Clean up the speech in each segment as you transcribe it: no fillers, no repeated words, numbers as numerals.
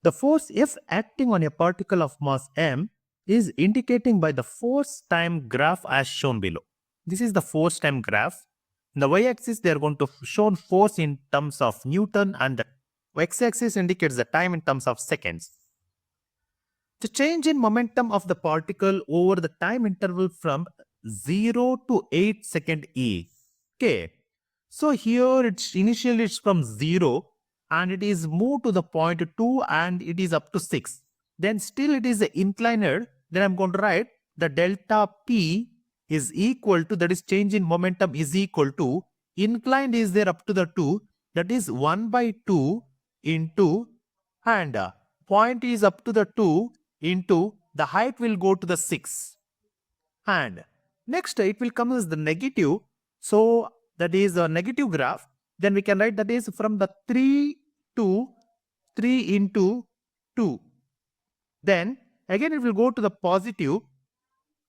The force F acting on a particle of mass m is indicating by the force time graph as shown below. This is the force time graph. In the y-axis, they are going to show force in terms of Newton, and the x-axis indicates the time in terms of seconds. The change in momentum of the particle over the time interval from 0 to 8 second e. Okay. So here initially it's from 0 and it is moved to the point 2 and it is up to 6. Then still it is inclined. Then I'm going to write the delta P is equal to, that is change in momentum is equal to, inclined is there up to the 2, that is 1 by 2 into, and point is up to the 2 into the height will go to the 6. And next it will come as the negative. So that is a negative graph. Then we can write that is from the 3 to 3 into 2. Then again it will go to the positive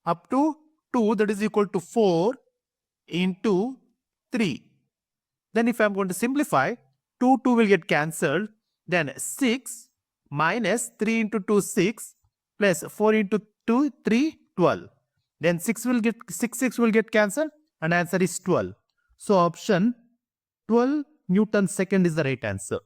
up to 2, that is equal to 4 into 3. Then if I am going to simplify, 2 will get cancelled. Then 6 minus 3 into 2 6 plus 4 into 2 3 12. Then 6 will get cancelled and answer is 12. So option 12 Newton second is the right answer.